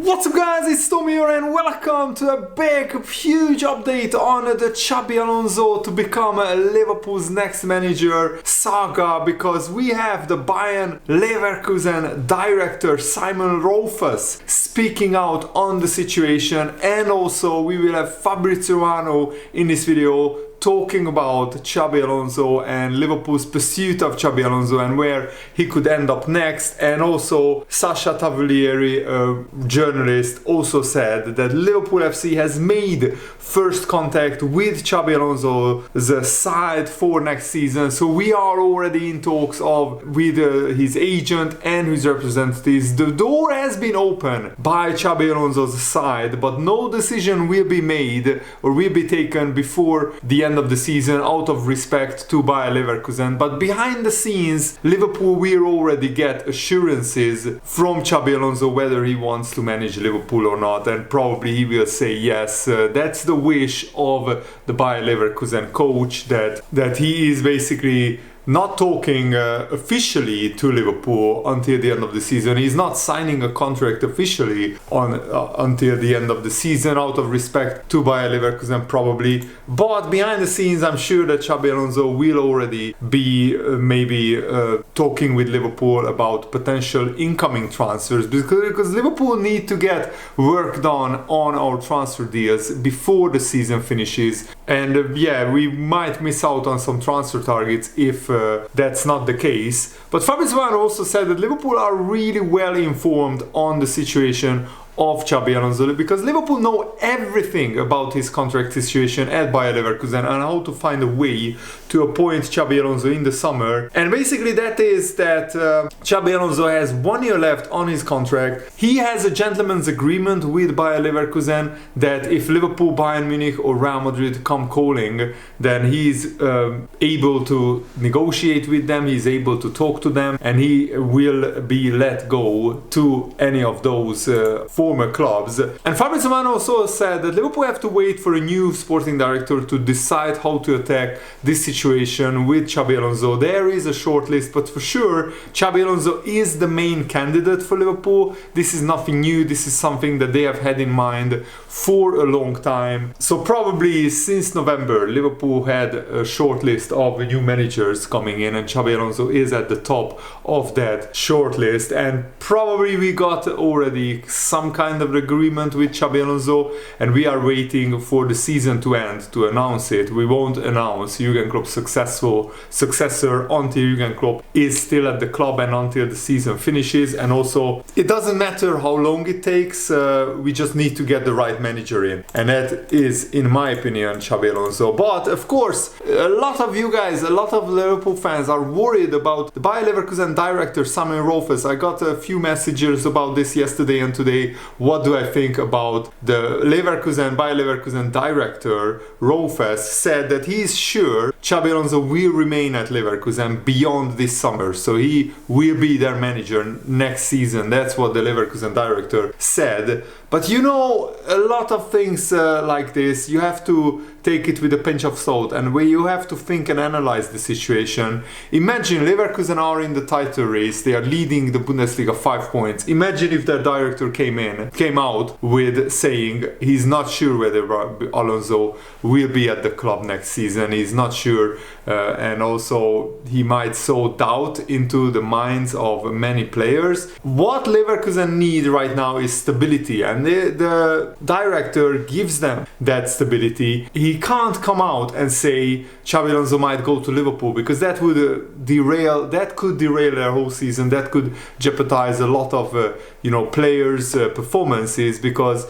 What's up guys, it's Tommy here and welcome to a big, huge update on the Xabi Alonso to become Liverpool's next manager saga, because we have the Bayern Leverkusen director Simon Rolfes speaking out on the situation, and also we will have Fabrizio Romano in this video talking about Xabi Alonso and Liverpool's pursuit of Xabi Alonso and where he could end up next. And also Sasha Tavolieri, a journalist, also said that Liverpool FC has made first contact with Xabi Alonso's side for next season. So we are already in talks with his agent and his representatives. The door has been open by Xabi Alonso's side, but no decision will be made or will be taken before the end of the season out of respect to Bayer Leverkusen. But behind the scenes, Liverpool will already get assurances from Xabi Alonso whether he wants to manage Liverpool or not, and probably he will say yes. That's the wish of the Bayer Leverkusen coach, that he is basically not talking officially to Liverpool until the end of the season. He's not signing a contract officially until the end of the season out of respect to Bayer Leverkusen probably. But behind the scenes, I'm sure that Xabi Alonso will already be maybe talking with Liverpool about potential incoming transfers, because Liverpool need to get work done on our transfer deals before the season finishes. And we might miss out on some transfer targets if that's not the case. But Fabrizio also said that Liverpool are really well informed on the situation of Xabi Alonso, because Liverpool know everything about his contract situation at Bayer Leverkusen and how to find a way to appoint Xabi Alonso in the summer. And basically that is that Xabi Alonso has 1 year left on his contract. He has a gentleman's agreement with Bayer Leverkusen that if Liverpool, Bayern Munich or Real Madrid come calling, then he's able to negotiate with them, he's able to talk to them, and he will be let go to any of those former clubs. And Fabrizio also said that Liverpool have to wait for a new sporting director to decide how to attack this situation with Xabi Alonso. There is a short list, but for sure Xabi Alonso is the main candidate for Liverpool. This is nothing new, this is something that they have had in mind for a long time. So probably since November Liverpool had a short list of new managers coming in, and Xabi Alonso is at the top of that short list. And probably we got already some kind of agreement with Xabi Alonso, and we are waiting for the season to end to announce it. We won't announce Jurgen Klopp's successor until Jurgen Klopp is still at the club and until the season finishes. And also it doesn't matter how long it takes, we just need to get the right manager in, and that is, in my opinion, Xabi Alonso. But of course a lot of you guys, a lot of Liverpool fans are worried about the Bayer Leverkusen director Simon Rolfes. I got a few messages about this yesterday and today. What do I think about the Bayer Leverkusen director? Rolfes said that he is sure Xabi Alonso will remain at Leverkusen beyond this summer, so he will be their manager next season. That's what the Leverkusen director said. But you know, a lot of things like this, you have to take it with a pinch of salt, and where you have to think and analyze the situation. Imagine Leverkusen are in the title race, they are leading the Bundesliga 5 points. Imagine if their director came out with saying he's not sure whether Alonso will be at the club next season, he's not sure, and also he might sow doubt into the minds of many players. What Leverkusen need right now is stability, and the director gives them that stability. He can't come out and say Xabi Alonso might go to Liverpool, because that could derail their whole season. That could jeopardize a lot of players' performances, because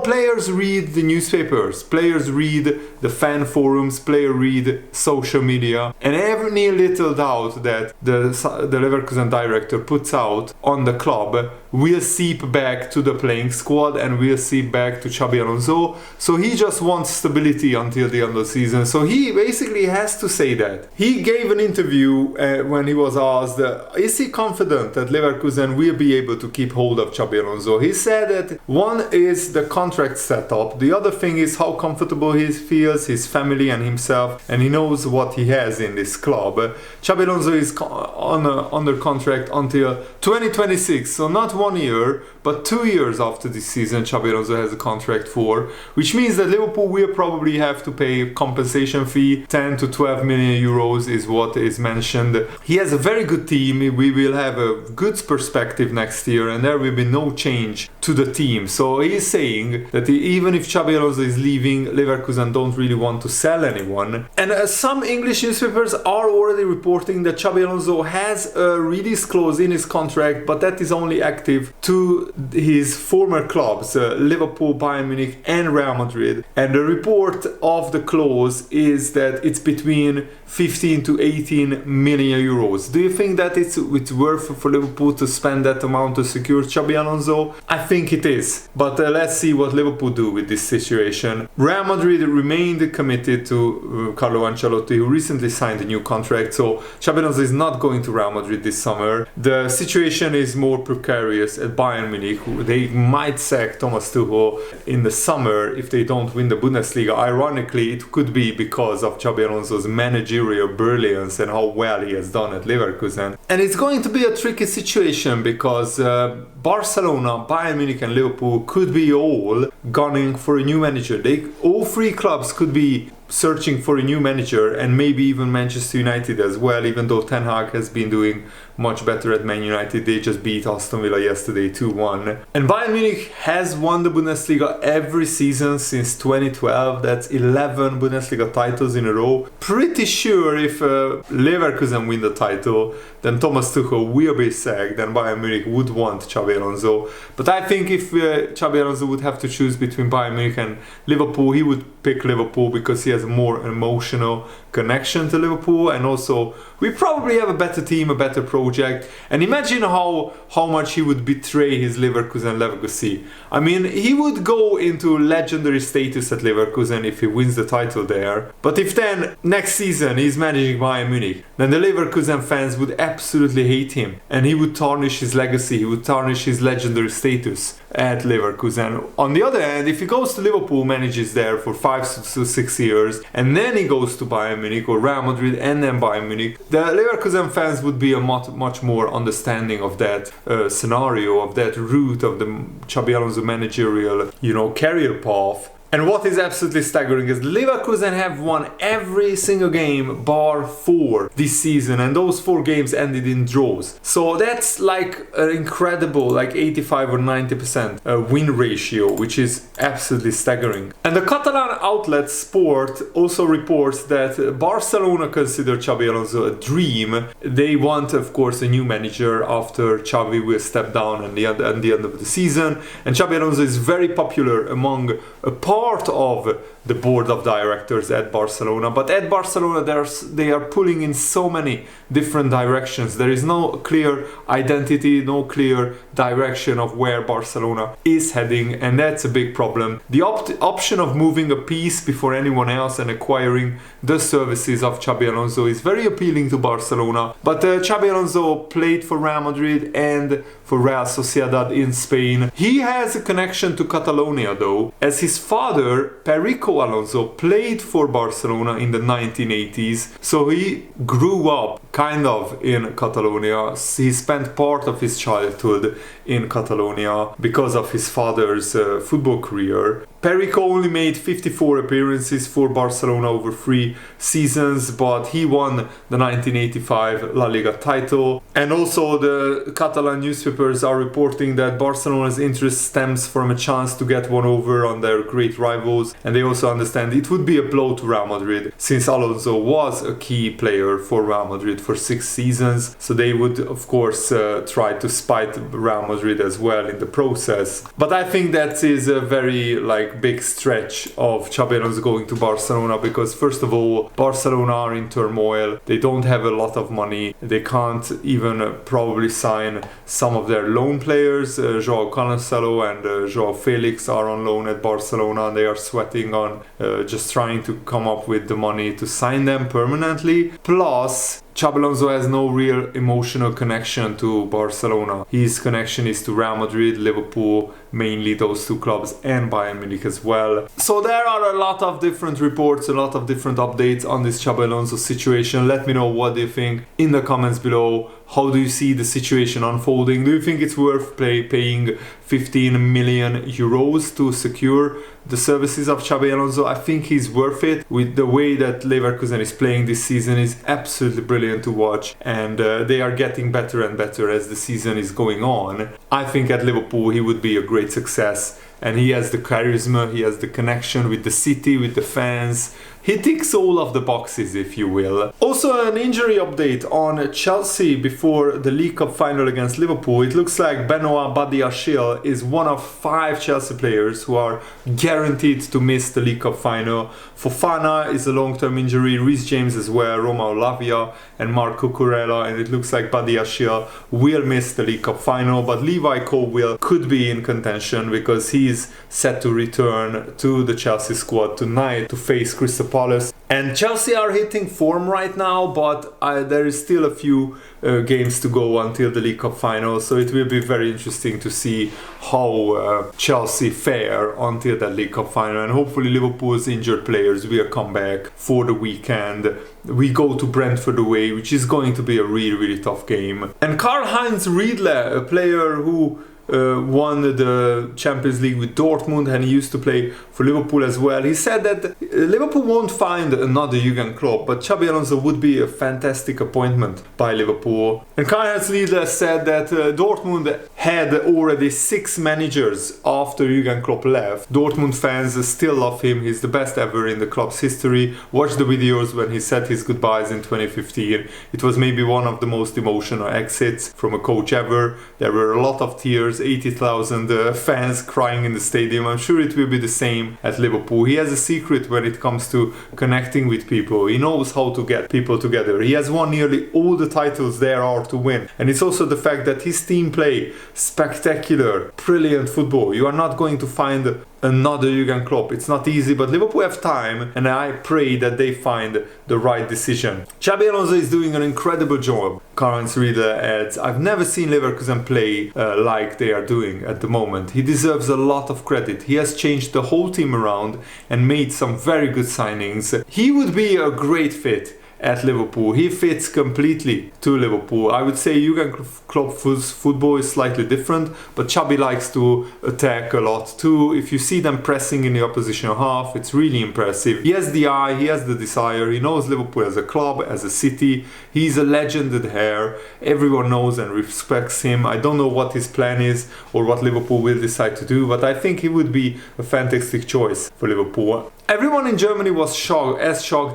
players read the newspapers, players read the fan forums, players read social media, and every little doubt that the Leverkusen director puts out on the club will seep back to the playing squad and will seep back to Xabi Alonso. So he just wants stability until the end of the season. So he basically has to say that. He gave an interview when he was asked, is he confident that Leverkusen will be able to keep hold of Xabi Alonso? He said that one is the contract setup, the other thing is how comfortable he feels, his family and himself, and he knows knows what he has in this club. Xabi Alonso is under contract until 2026, so not 1 year, but 2 years after this season Xabi Alonso has a contract for, which means that Liverpool will probably have to pay a compensation fee. 10 to 12 million euros is what is mentioned. He has a very good team. We will have a good perspective next year, and there will be no change to the team. So he is saying that even if Xabi Alonso is leaving, Leverkusen don't really want to sell anyone. And some English newspapers are already reporting that Xabi Alonso has a release clause in his contract, but that is only active to his former clubs, Liverpool, Bayern Munich and Real Madrid. And the report of the clause is that it's between 15 to 18 million euros. Do you think that it's worth for Liverpool to spend that amount to secure Xabi Alonso? I think it is, but let's see what Liverpool do with this situation. Real Madrid remained committed to Carlo Ancelotti, who recently signed a new contract, so Xabi Alonso is not going to Real Madrid this summer. The situation is more precarious at Bayern Munich. They might sack Thomas Tuchel in the summer if they don't win the Bundesliga. Ironically, it could be because of Xabi Alonso's managerial brilliance and how well he has done at Leverkusen. And it's going to be a tricky situation because Barcelona, Bayern Munich and Liverpool could be all gunning for a new manager. All three clubs could be searching for a new manager, and maybe even Manchester United as well, even though Ten Hag has been doing much better at Man United. They just beat Aston Villa yesterday 2-1. And Bayern Munich has won the Bundesliga every season since 2012. That's 11 Bundesliga titles in a row. Pretty sure if Leverkusen win the title, then Thomas Tuchel will be sacked, and Bayern Munich would want Xabi Alonso. But I think if Xabi Alonso would have to choose between Bayern Munich and Liverpool, he would pick Liverpool because he has a more emotional connection to Liverpool, and also we probably have a better team, a better project. And imagine how much he would betray his Leverkusen legacy. I mean, he would go into legendary status at Leverkusen if he wins the title there. But if then next season he's managing Bayern Munich, then the Leverkusen fans would absolutely hate him, and he would tarnish his legacy, he would tarnish his legendary status at Leverkusen. On the other hand, if he goes to Liverpool, manages there for 5 to 6 years, and then he goes to Bayern Munich or Real Madrid and then Bayern Munich, the Leverkusen fans would be a much more understanding of that scenario, of that route of the Xabi Alonso managerial, career path. And what is absolutely staggering is Leverkusen have won every single game bar 4 this season, and those 4 games ended in draws. So that's like an incredible, like 85 or 90% win ratio, which is absolutely staggering. And the Catalan outlet Sport also reports that Barcelona consider Xabi Alonso a dream. They want, of course, a new manager after Xavi will step down at the end of the season. And Xabi Alonso is very popular among a part of the board of directors at Barcelona. But at Barcelona they are pulling in so many different directions. There is no clear identity, no clear direction of where Barcelona is heading, and that's a big problem. The option of moving a piece before anyone else and acquiring the services of Xabi Alonso is very appealing to Barcelona. But Xabi Alonso played for Real Madrid and for Real Sociedad in Spain. He has a connection to Catalonia though, as his father, Perico Alonso, played for Barcelona in the 1980s. So he grew up kind of in Catalonia. He spent part of his childhood in Catalonia because of his father's football career. Perico only made 54 appearances for Barcelona over 3 seasons, but he won the 1985 La Liga title. And also the Catalan newspapers are reporting that Barcelona's interest stems from a chance to get one over on their great rivals, and they also understand it would be a blow to Real Madrid since Alonso was a key player for Real Madrid for 6 seasons, so they would of course try to spite Real Madrid as well in the process. But I think that is a very big stretch of Xabi Alonso going to Barcelona, because first of all, Barcelona are in turmoil. They don't have a lot of money. They can't even probably sign some of their loan players. Joao Cancelo and Joao Felix are on loan at Barcelona, and they are sweating on just trying to come up with the money to sign them permanently. Plus, Xabi Alonso has no real emotional connection to Barcelona. His connection is to Real Madrid, Liverpool, mainly those two clubs, and Bayern Munich as well. So there are a lot of different reports, a lot of different updates on this Xabi Alonso situation. Let me know what you think in the comments below. How do you see the situation unfolding? Do you think it's worth paying 15 million euros to secure the services of Xabi Alonso? I think he's worth it. With the way that Leverkusen is playing this season is absolutely brilliant to watch, and they are getting better and better as the season is going on. I think at Liverpool he would be a great success, and he has the charisma, he has the connection with the city, with the fans. He ticks all of the boxes, if you will. Also, an injury update on Chelsea before the League Cup final against Liverpool. It looks like Benoit Badiashile is one of 5 Chelsea players who are guaranteed to miss the League Cup final. Fofana is a long-term injury, Reece James as well, Romano Lavia and Marc Cucurella, and it looks like Badiashile will miss the League Cup final, but Levi Colwill could be in contention because he's set to return to the Chelsea squad tonight to face Crystal Palace. And Chelsea are hitting form right now, but there is still a few games to go until the League Cup final, so it will be very interesting to see how Chelsea fare until that League Cup final, and hopefully Liverpool's injured players will come back for the weekend. We go to Brentford away, which is going to be a really tough game. And Karl-Heinz Riedle, a player who won the Champions League with Dortmund, and he used to play for Liverpool as well. He said that Liverpool won't find another Jurgen Klopp, but Xabi Alonso would be a fantastic appointment by Liverpool. And Karl-Heinz Riedle said that Dortmund had already 6 managers after Jurgen Klopp left. Dortmund fans still love him. He's the best ever in the club's history. Watch the videos when he said his goodbyes in 2015. It was maybe one of the most emotional exits from a coach ever. There were a lot of tears, 80,000 fans crying in the stadium. I'm sure it will be the same at Liverpool. He has a secret when it comes to connecting with people. He knows how to get people together. He has won nearly all the titles there are to win. And it's also the fact that his team play spectacular, brilliant football. You are not going to find another Jurgen Klopp. It's not easy, but Liverpool have time, and I pray that they find the right decision. Xabi Alonso is doing an incredible job. Karl-Heinz Riedle adds, I've never seen Leverkusen play like they are doing at the moment. He deserves a lot of credit. He has changed the whole team around and made some very good signings. He would be a great fit at Liverpool. He fits completely to Liverpool. I would say Jurgen Klopp's football is slightly different, but Xabi likes to attack a lot too. If you see them pressing in the opposition half, it's really impressive. He has the eye, he has the desire, he knows Liverpool as a club, as a city. He's a legend there. Everyone knows and respects him. I don't know what his plan is or what Liverpool will decide to do, but I think he would be a fantastic choice for Liverpool. Everyone in Germany was shocked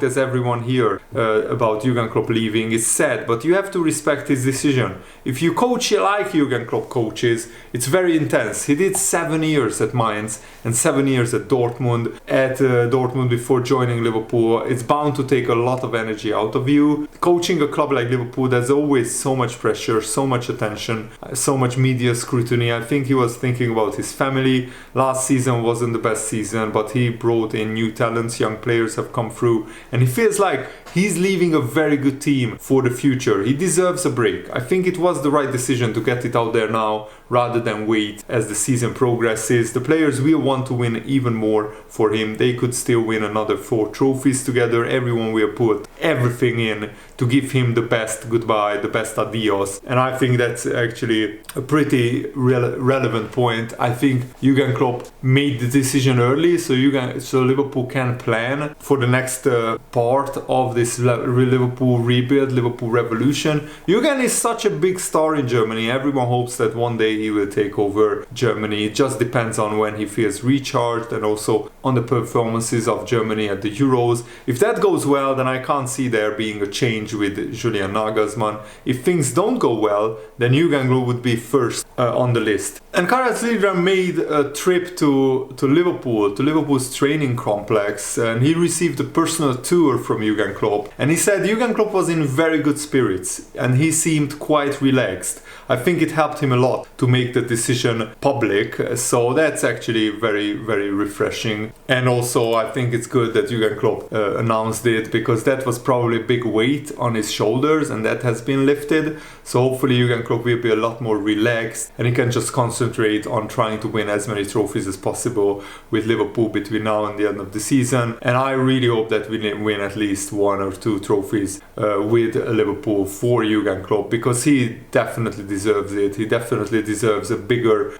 as everyone here about Jurgen Klopp leaving. It's sad, but you have to respect his decision. If you coach like Jurgen Klopp coaches, it's very intense. He did 7 years at Mainz and 7 years at Dortmund. At Dortmund before joining Liverpool, it's bound to take a lot of energy out of you. Coaching a club like Liverpool, there's always so much pressure, so much attention, so much media scrutiny. I think he was thinking about his family. Last season wasn't the best season, but he brought in new talents, young players have come through, and he feels like he's leaving a very good team for the future. He deserves a break. I think it was the right decision to get it out there now rather than wait as the season progresses. The players will want to win even more for him. They could still win another 4 trophies together. Everyone will put everything in to give him the best goodbye, the best adios. And I think that's actually a pretty relevant point. I think Jurgen Klopp made the decision early, so Liverpool can plan for the next part of this Liverpool rebuild, Liverpool revolution. Jurgen is such a big star in Germany. Everyone hopes that one day he will take over Germany. It just depends on when he feels recharged and also on the performances of Germany at the Euros. If that goes well, then I can't see there being a change with Julian Nagelsmann. If things don't go well, then Jurgen Klopp would be first on the list. And Karl-Heinz Riedle made a trip to Liverpool, to Liverpool's training complex, and he received a personal tour from Jurgen Klopp. And he said Jurgen Klopp was in very good spirits and he seemed quite relaxed. I think it helped him a lot to make the decision public. So that's actually very, very refreshing. And also I think it's good that Jurgen Klopp announced it, because that was probably a big weight on his shoulders, and that has been lifted. So hopefully Jurgen Klopp will be a lot more relaxed, and he can just concentrate on trying to win as many trophies as possible with Liverpool between now and the end of the season. And I really hope that we win at least 1 or 2 trophies with Liverpool for Jurgen Klopp, because he definitely deserves it. He definitely deserves a bigger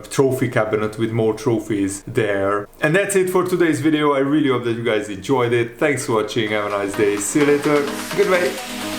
trophy cabinet with more trophies there. And that's it for today's video. I really hope that you guys enjoyed it. Thanks for watching. Have a nice day. See you later. Goodbye.